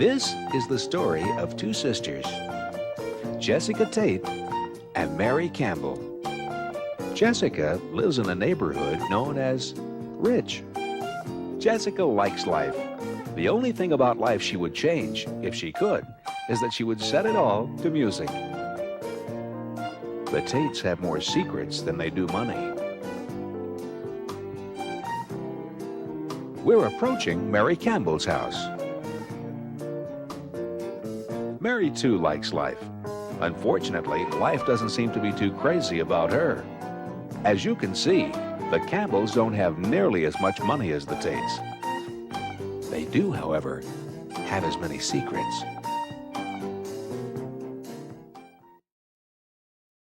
This is the story of two sisters, Jessica Tate and Mary Campbell. Jessica lives in a neighborhood known as Rich. Jessica likes life. The only thing about life she would change, if she could, is that she would set it all to music. The Tates have more secrets than they do money. We're approaching Mary Campbell's house. Mary, too, likes life. Unfortunately, life doesn't seem to be too crazy about her. As you can see, the Campbells don't have nearly as much money as the Tates. They do, however, have as many secrets.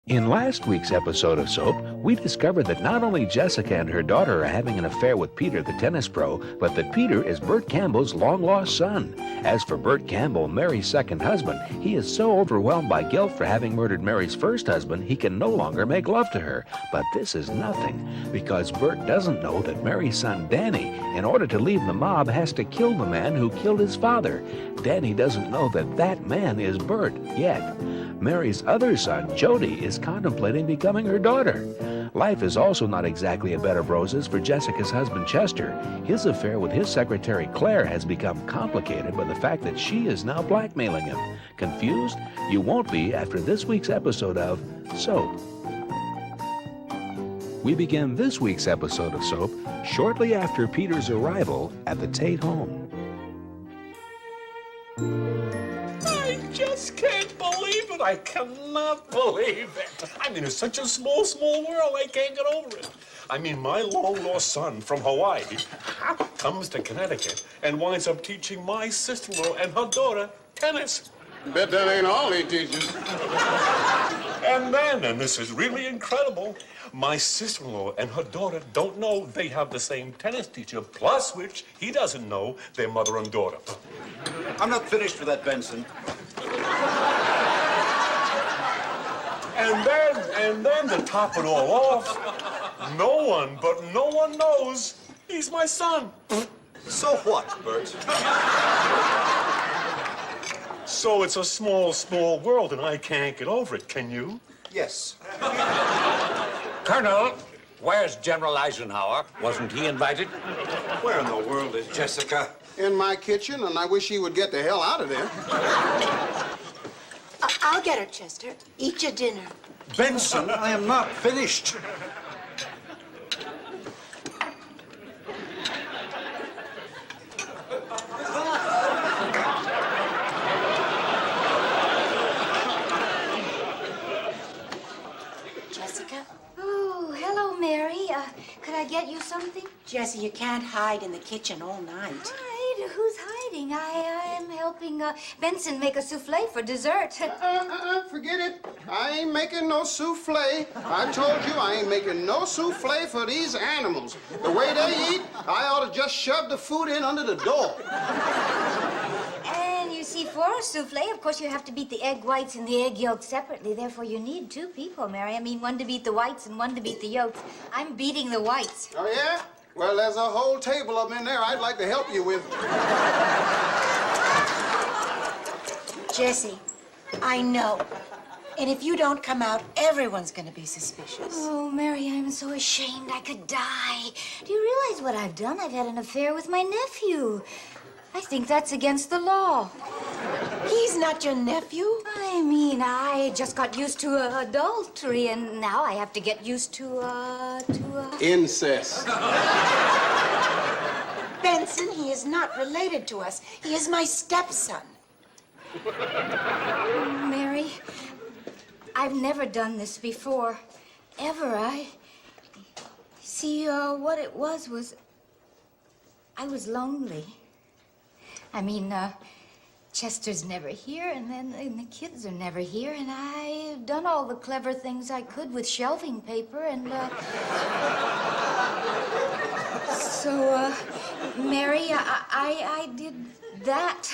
In last week's episode of Soap, we discovered that not only Jessica and her daughter are having an affair with Peter, the tennis pro, but that Peter is Bert Campbell's long-lost son. As for Bert Campbell, Mary's second husband, he is so overwhelmed by guilt for having murdered Mary's first husband, he can no longer make love to her. But this is nothing, because Bert doesn't know that Mary's son, Danny, in order to leave the mob, has to kill the man who killed his father. Danny doesn't know that that man is Bert yet. Mary's other son, Jody, is contemplating becoming her daughter. Life is also not exactly a bed of roses for Jessica's husband, Chester. His affair with his secretary, Claire, has become complicated by the fact that she is now blackmailing him. Confused? You won't be after this week's episode of Soap. We begin this week's episode of Soap shortly after Peter's arrival at the Tate home. I just can't believe it. I cannot believe it. I mean, it's such a small, small world. I can't get over it. I mean, my long-lost son from Hawaii comes to Connecticut and winds up teaching my sister-in-law and her daughter tennis. Bet that ain't all he teaches. And then, and this is really incredible, my sister-in-law and her daughter don't know they have the same tennis teacher, plus which he doesn't know their mother and daughter. I'm not finished with that, Benson. And then to top it all off, no one knows he's my son. So what, Bert? So it's a small, small world, and I can't get over it. Can you? Yes. Colonel, where's General Eisenhower? Wasn't he invited? Where in the world is Jessica? In my kitchen, and I wish he would get the hell out of there. I'll get her, Chester. Eat your dinner. Benson, I am not finished. Jessica? Oh, hello, Mary. Could I get you something? Jesse, you can't hide in the kitchen all night. Hide? Who's hiding? I am helping Benson make a souffle for dessert. Forget it. I ain't making no souffle. I told you I ain't making no souffle for these animals. The way they eat, I ought to just shove the food in under the door. And you see, for a souffle, of course, you have to beat the egg whites and the egg yolks separately. Therefore, you need two people, Mary. I mean, one to beat the whites and one to beat the yolks. I'm beating the whites. Oh, yeah? Well, there's a whole table of them in there I'd like to help you with. Jesse, I know. And if you don't come out, everyone's going to be suspicious. Oh, Mary, I'm so ashamed I could die. Do you realize what I've done? I've had an affair with my nephew. I think that's against the law. He's not your nephew. I mean, I just got used to adultery, and now I have to get used to Incest. Benson, he is not related to us. He is my stepson. Mary, I've never done this before. Ever. See, what it was I was lonely. I mean, Chester's never here, and the kids are never here, and I've done all the clever things I could with shelving paper, and, so, Mary, I did that.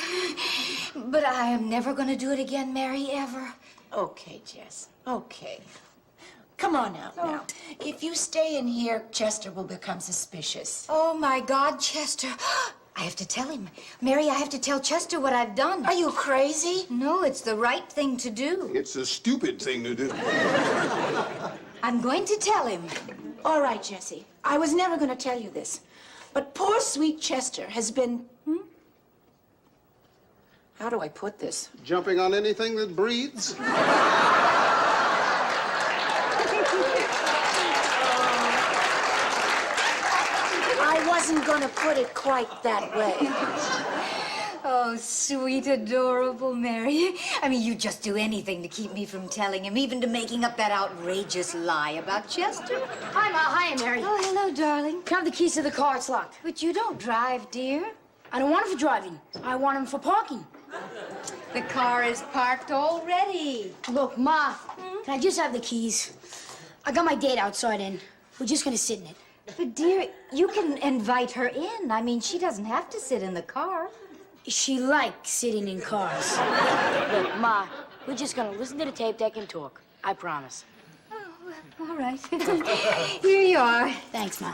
But I am never going to do it again, Mary, ever. Okay, Jess. Okay. Come on out now. If you stay in here, Chester will become suspicious. Oh, my God, Chester. I have to tell him. Mary, I have to tell Chester what I've done. Are you crazy? No, it's the right thing to do. It's a stupid thing to do. I'm going to tell him. All right, Jessie. I was never going to tell you this. But poor sweet Chester has been... How do I put this? Jumping on anything that breathes. I wasn't going to put it quite that way. Oh, sweet, adorable Mary. I mean, you'd just do anything to keep me from telling him, even to making up that outrageous lie about Chester. Hi, Ma. Hi, Mary. Oh, hello, darling. Can I have the keys to the car? It's locked. But you don't drive, dear. I don't want him for driving. I want him for parking. The car is parked already. Look, Ma, can I just have the keys? I got my date outside and we're just gonna sit in it. But, dear, you can invite her in. I mean, she doesn't have to sit in the car. She likes sitting in cars. Look, Ma, we're just gonna listen to the tape deck and talk. I promise. All right. Here you are. Thanks, Ma.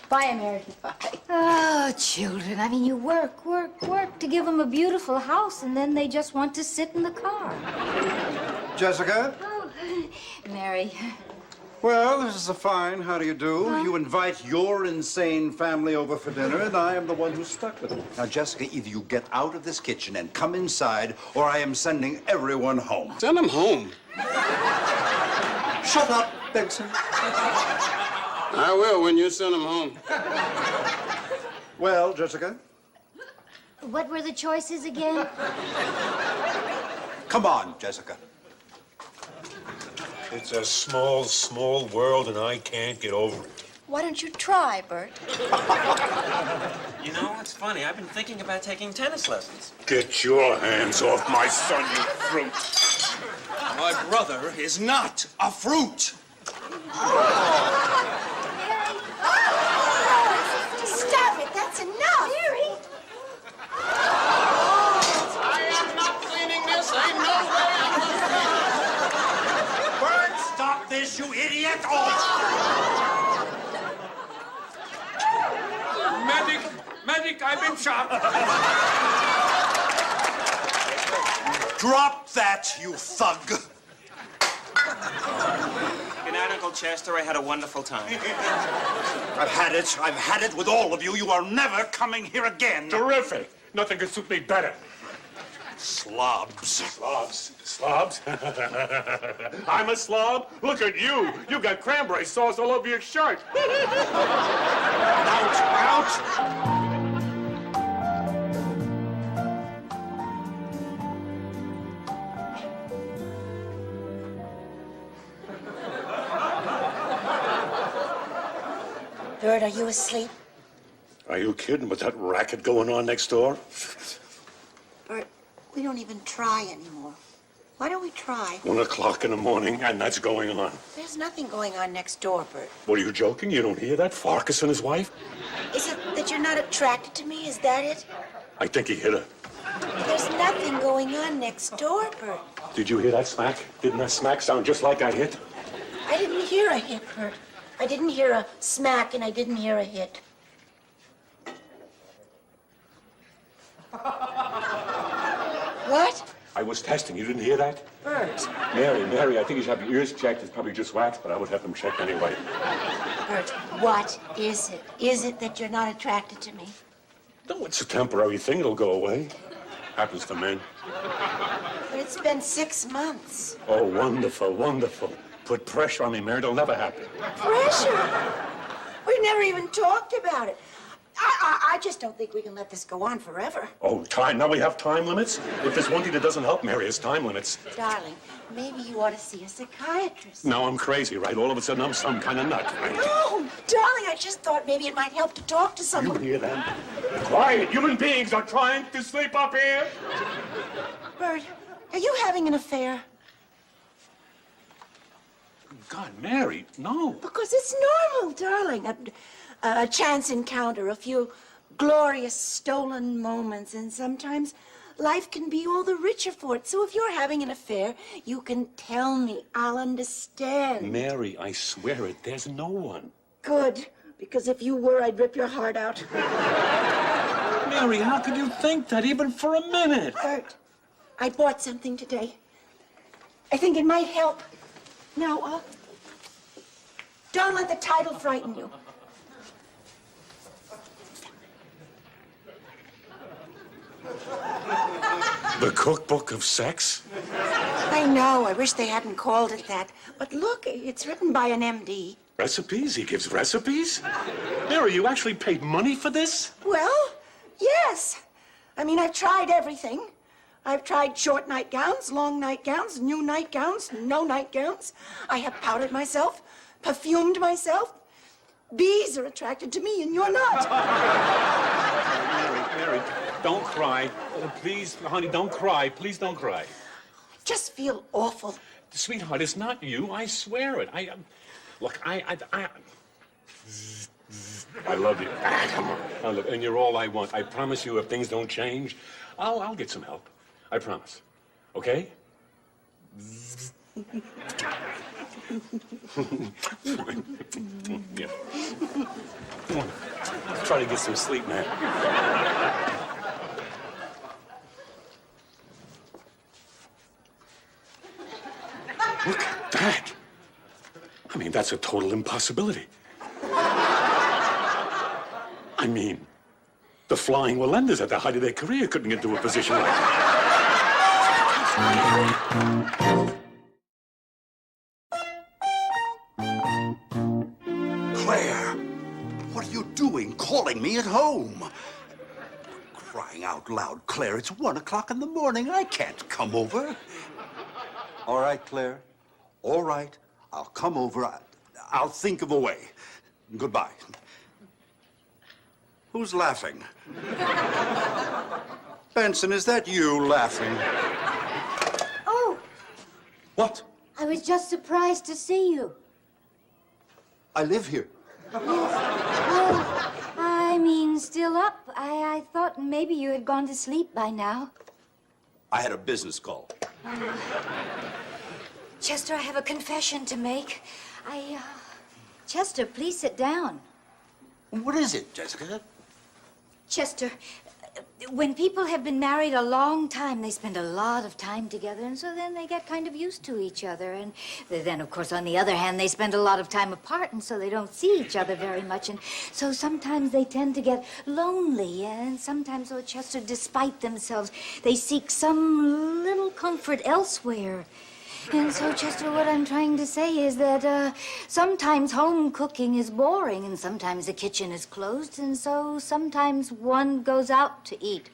Bye, Mary. Bye. Oh, children. I mean, you work to give them a beautiful house, and then they just want to sit in the car. Jessica? Oh, Mary. Well, this is a fine. How do you do? You invite your insane family over for dinner, and I am the one who's stuck with it. Now, Jessica, either you get out of this kitchen and come inside, or I am sending everyone home. Send him home. Shut up, Benson. I will when you send him home. Well, Jessica? What were the choices again? Come on, Jessica. It's a small, small world, and I can't get over it. Why don't you try, Bert? You know, it's funny. I've been thinking about taking tennis lessons. Get your hands off my son, you fruit. My brother is not a fruit. Stop it. That's enough. Mary. I am not cleaning this. Ain't no way. Bert, stop this, you idiot! Oh. Medic, I've been shot. Drop that, you thug. Good night, Uncle Chester. I had a wonderful time. I've had it with all of you. You are never coming here again. Terrific. Nothing could suit me better. Slobs. Slobs? I'm a slob? Look at you. You got cranberry sauce all over your shirt. Out! Bert, are you asleep? Are you kidding with that racket going on next door? Bert, we don't even try anymore. Why don't we try? 1 o'clock in the morning, and that's going on. There's nothing going on next door, Bert. What, are you joking? You don't hear that? Farkas and his wife? Is it that you're not attracted to me? Is that it? I think he hit her. There's nothing going on next door, Bert. Did you hear that smack? Didn't that smack sound just like I hit? I didn't hear a hit, Bert. I didn't hear a smack, and I didn't hear a hit. What? I was testing. You didn't hear that? Bert. Mary, I think you should have your ears checked. It's probably just wax, but I would have them checked anyway. Bert, what is it? Is it that you're not attracted to me? No, it's a temporary thing. It'll go away. Happens to men. But it's been 6 months. Oh, wonderful, wonderful. Put pressure on me, Mary. It'll never happen. Pressure? We've never even talked about it. I just don't think we can let this go on forever. Oh, time. Now we have time limits? If there's one thing that doesn't help, Mary, it's time limits. Darling, maybe you ought to see a psychiatrist. Now I'm crazy, right? All of a sudden I'm some kind of nut, right? No, darling, I just thought maybe it might help to talk to You someone. hear that? Quiet. Human beings are trying to sleep up here. Bert, are you having an affair? God, Mary, no. Because it's normal, darling. A chance encounter, a few glorious stolen moments, and sometimes life can be all the richer for it. So if you're having an affair, you can tell me. I'll understand. Mary, I swear it. There's no one. Good, because if you were, I'd rip your heart out. Mary, how could you think that, even for a minute? Bert, I bought something today. I think it might help. Now, don't let the title frighten you. The cookbook of sex? I know, I wish they hadn't called it that. But look, it's written by an MD. Recipes? He gives recipes? Mary, you actually paid money for this? Well, yes. I mean, I've tried everything. I've tried short nightgowns, long nightgowns, new nightgowns, no nightgowns. I have powdered myself, perfumed myself. Bees are attracted to me, and you're not. Mary, don't cry. Please, honey, don't cry. Please don't cry. I just feel awful. Sweetheart, it's not you. I swear it. Look, I love you. Come on. And you're all I want. I promise you, if things don't change, I'll get some help. I promise. Okay? Yeah. Come on. Let's try to get some sleep, man. Look at that. I mean, that's a total impossibility. I mean, the Flying Wallendas at the height of their career couldn't get to a position like that. Claire, what are you doing calling me at home? Crying out loud, Claire, it's 1 o'clock in the morning. I can't come over. All right, Claire. All right. I'll come over. I'll think of a way. Goodbye. Who's laughing? Benson, is that you laughing? Oh, What? I was just surprised to see you. I live here. Well, I mean, still up. I thought maybe you had gone to sleep by now. I had a business call. Chester, I have a confession to make. Chester, please sit down. What is it, Jessica? Chester, when people have been married a long time, they spend a lot of time together, and so then they get kind of used to each other. And then, of course, on the other hand, they spend a lot of time apart, and so they don't see each other very much. And so sometimes they tend to get lonely, and sometimes, oh, Chester, despite themselves, they seek some little comfort elsewhere. And so, Chester, what I'm trying to say is that sometimes home cooking is boring, and sometimes the kitchen is closed, and so sometimes one goes out to eat.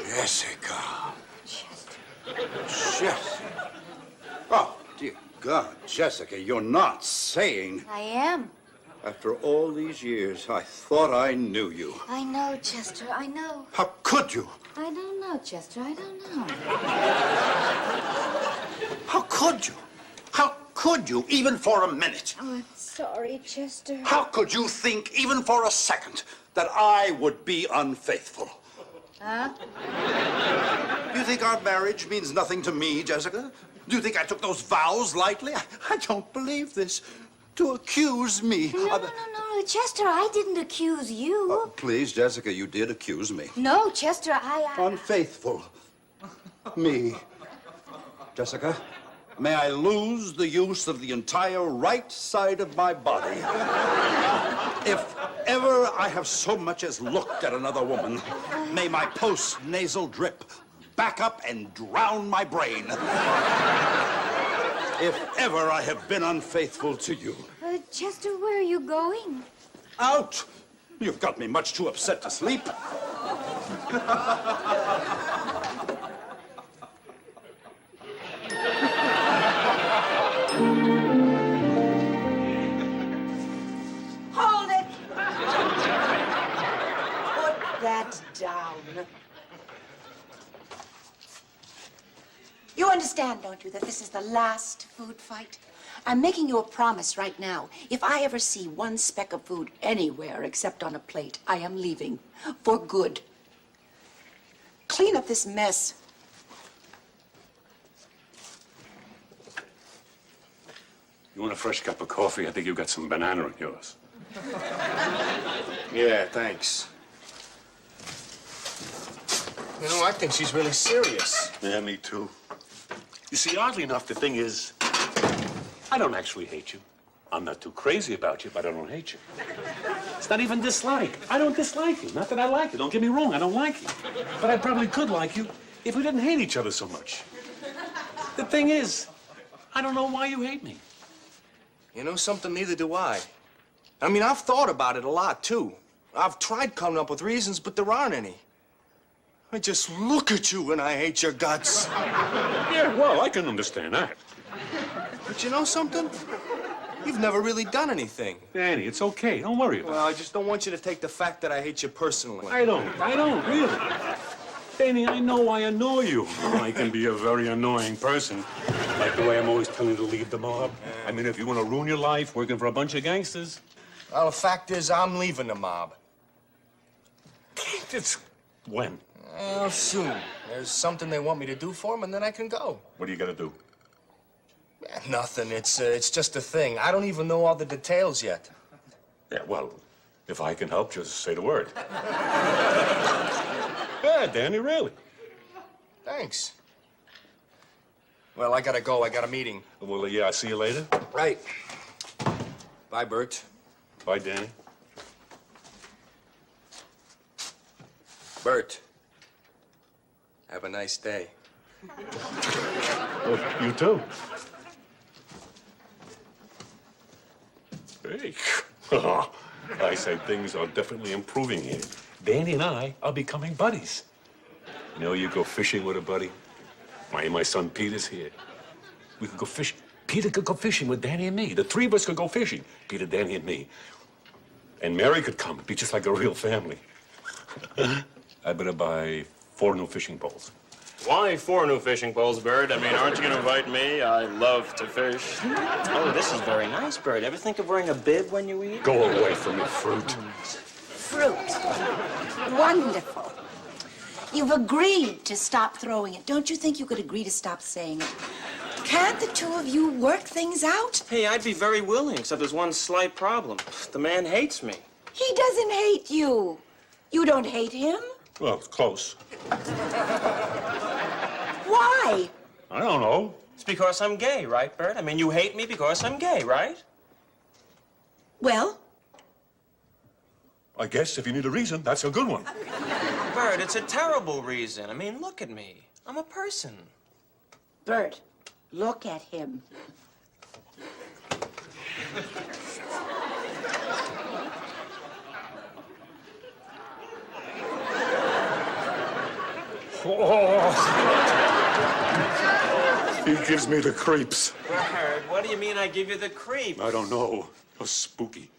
Jessica. Jessica. Oh, dear God, Jessica, you're not saying... I am. After all these years, I thought I knew you. I know, Chester, I know. How could you? I don't know, Chester, I don't know. How could you? How could you, even for a minute? Oh, I'm sorry, Chester. How could you think, even for a second, that I would be unfaithful? Huh? Do you think our marriage means nothing to me, Jessica? Do you think I took those vows lightly? I don't believe this. To accuse me. No, Chester, I didn't accuse you. Please, Jessica, you did accuse me. No, Chester, I... Unfaithful. Me. Jessica, may I lose the use of the entire right side of my body. If ever I have so much as looked at another woman, may my post-nasal drip back up and drown my brain. If ever I have been unfaithful to you. Chester, where are you going? Out! You've got me much too upset to sleep. Hold it! Put that down. You understand, don't you, that this is the last food fight? I'm making you a promise right now. If I ever see one speck of food anywhere except on a plate, I am leaving. For good. Clean up this mess. You want a fresh cup of coffee? I think you've got some banana in yours. Yeah, thanks. You know, I think she's really serious. Yeah, me too. You see, oddly enough, the thing is, I don't actually hate you. I'm not too crazy about you, but I don't hate you. It's not even dislike. I don't dislike you. Not that I like you. Don't get me wrong, I don't like you. But I probably could like you if we didn't hate each other so much. The thing is, I don't know why you hate me. You know something? Neither do I. I mean, I've thought about it a lot, too. I've tried coming up with reasons, but there aren't any. I just look at you and I hate your guts. Yeah, well, I can understand that. But you know something? You've never really done anything. Danny, it's okay. Don't worry about it. Well, I just don't want you to take the fact that I hate you personally. I don't, really. Danny, I know I annoy you. I can be a very annoying person. Like the way I'm always telling you to leave the mob. I mean, if you want to ruin your life working for a bunch of gangsters. Well, the fact is, I'm leaving the mob. It's when? Well, soon. There's something they want me to do for them, and then I can go. What are you gonna do? Nothing. It's just a thing. I don't even know all the details yet. Yeah, well, if I can help, just say the word. Yeah, Danny, really. Thanks. Well, I gotta go. I got a meeting. Well, yeah, I'll see you later. Right. Bye, Bert. Bye, Danny. Bert. Have a nice day. Well, you too. Hey. I say things are definitely improving here. Danny and I are becoming buddies. You know, you go fishing with a buddy. My son Peter's here. We could go fishing. Peter could go fishing with Danny and me. The three of us could go fishing. Peter, Danny, and me. And Mary could come. It'd be just like a real family. I better buy 4 new fishing poles. Why 4 new fishing poles, Bird? I mean, aren't you going to invite me? I love to fish. Oh, this is very nice, Bird. Ever think of wearing a bib when you eat? Go away from your fruit. Fruit. Wonderful. You've agreed to stop throwing it. Don't you think you could agree to stop saying it? Can't the two of you work things out? Hey, I'd be very willing, except there's one slight problem. The man hates me. He doesn't hate you. You don't hate him? Well, it's close. Why? I don't know. It's because I'm gay, right, Bert? I mean, you hate me because I'm gay, right? Well? I guess if you need a reason, that's a good one. Bert, it's a terrible reason. I mean, look at me. I'm a person. Bert, look at him. Oh. He gives me the creeps. Bert, what do you mean I give you the creep? I don't know. You're spooky.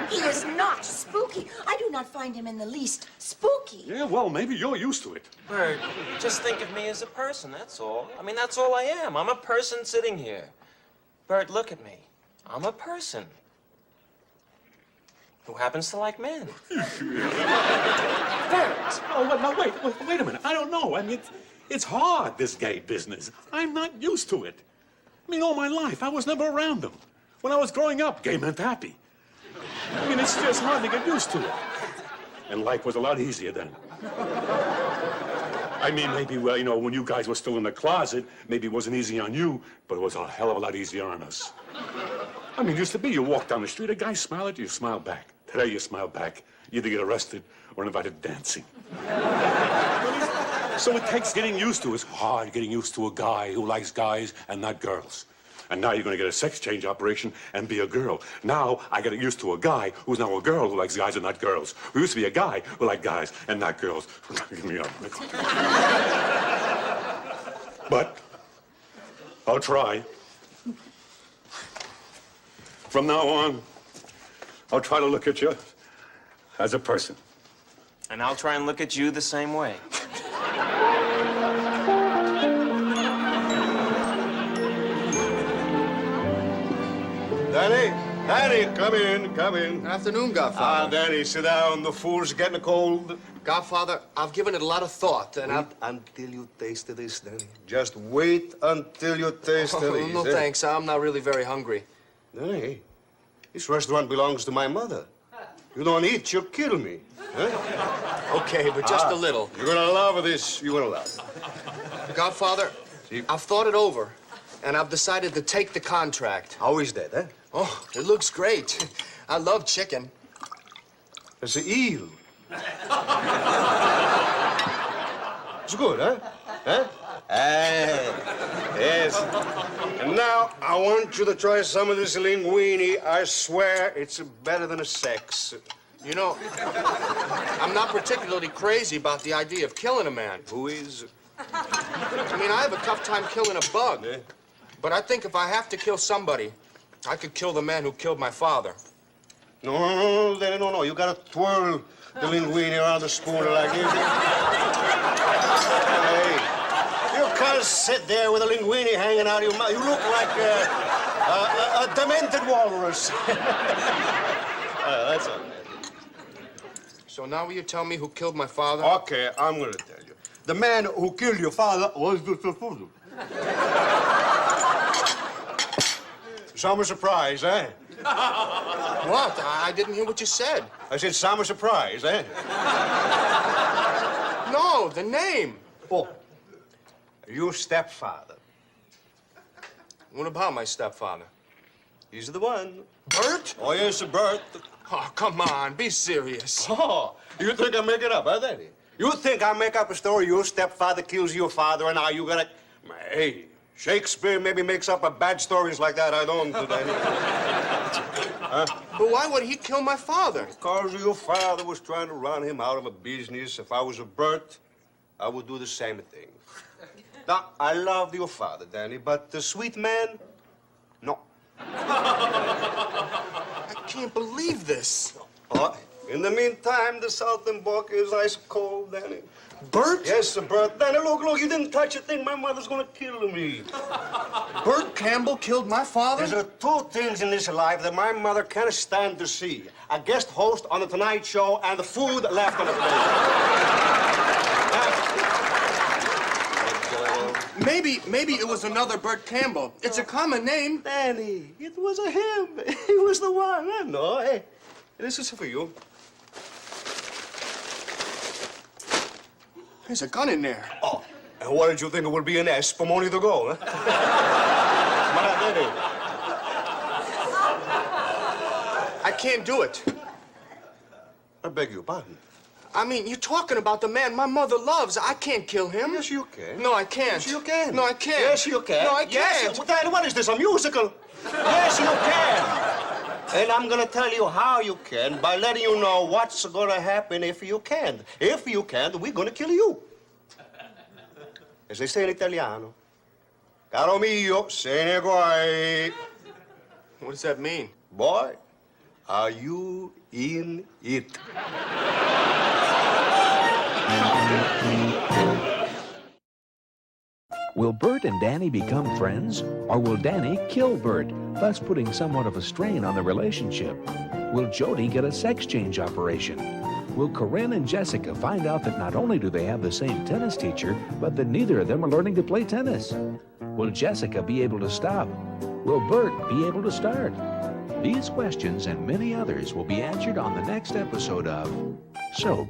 He is not spooky. I do not find him in the least spooky. Yeah, well, maybe you're used to it. Bert, just think of me as a person, that's all. I mean, that's all I am. I'm a person sitting here. Bert, look at me. I'm a person who happens to like men. Bert. Oh, wait a minute. I don't know. I mean, it's hard, this gay business. I'm not used to it. I mean, all my life, I was never around them. When I was growing up, gay meant happy. I mean, it's just hard to get used to it. And life was a lot easier then. I mean, maybe, well, you know, when you guys were still in the closet, maybe it wasn't easy on you, but it was a hell of a lot easier on us. I mean, it used to be you walk down the street, a guy smiled at you, you smile back. Today you smile back. You either get arrested or invited dancing. So it takes getting used to. It's hard getting used to a guy who likes guys and not girls. And now you're going to get a sex change operation and be a girl. Now I get used to a guy who's now a girl who likes guys and not girls. Who used to be a guy who liked guys and not girls. Give me up. But I'll try. From now on, I'll try to look at you as a person. And I'll try and look at you the same way. Danny, come in. Good afternoon, Godfather. Danny, sit down. The fool's getting cold. Godfather, I've given it a lot of thought, and Wait until you taste this, Danny. Just wait until you taste this. No, thanks. I'm not really very hungry. Danny, this restaurant belongs to my mother. You don't eat, you'll kill me. Huh? Okay, but just a little. You're gonna love this. You're gonna love it. Godfather, I've thought it over, and I've decided to take the contract. How is that, eh? Oh, it looks great. I love chicken. It's an eel. It's good, huh? Huh? Yes. And now I want you to try some of this linguine. I swear it's better than a sex. You know, I'm not particularly crazy about the idea of killing a man. Who is? I mean, I have a tough time killing a bug. Eh? But I think if I have to kill somebody, I could kill the man who killed my father. No, Danny, no. You gotta twirl the linguine around the spoon like this. Hey, you can't sit there with a linguine hanging out of your mouth. You look like a demented walrus. That's all. So now will you tell me who killed my father? Okay, I'm gonna tell you. The man who killed your father was the father. Summer surprise, eh? What? I didn't hear what you said. I said summer surprise, eh? No, the name. Oh, your stepfather. What about my stepfather? He's the one. Bert? Oh, yes, Bert. Oh, come on, be serious. Oh, you think I make it up, huh, Daddy? You think I make up a story your stepfather kills your father and now you gotta... Hey, Shakespeare maybe makes up a bad stories like that. I don't, Daddy. Huh? But why would he kill my father? Because your father was trying to run him out of a business. If I was a Bert, I would do the same thing. Now, I loved your father, Danny, but the sweet man, no. I can't believe this. In the meantime, the Southern Book is ice cold, Danny. Bert? Yes, sir, Bert. Danny, look, you didn't touch a thing. My mother's gonna kill me. Bert Campbell killed my father? There are two things in this life that my mother can't stand to see. A guest host on The Tonight Show and the food left on the table. Maybe it was another Bert Campbell. It's a common name. Danny, it was a him. He was the one. I know. Hey, this is for you. There's a gun in there. Oh, and what did you think it would be an S for money to go, huh? I can't do it. I beg your pardon. I mean, you're talking about the man my mother loves. I can't kill him. Yes, you can. No, I can't. Yes, you can. No, I can't. Yes, you can. No, I can't. Yes, Danny, what is this, a musical? Yes, you can. And I'm gonna tell you how you can by letting you know what's gonna happen if you can't. If you can't, we're gonna kill you. As they say in Italiano. Caro mio, se ne guai. What does that mean? Boy, are you in it? Will Bert and Danny become friends, or will Danny kill Bert, thus putting somewhat of a strain on the relationship? Will Jody get a sex change operation? Will Corinne and Jessica find out that not only do they have the same tennis teacher, but that neither of them are learning to play tennis? Will Jessica be able to stop? Will Bert be able to start? These questions and many others will be answered on the next episode of Soap.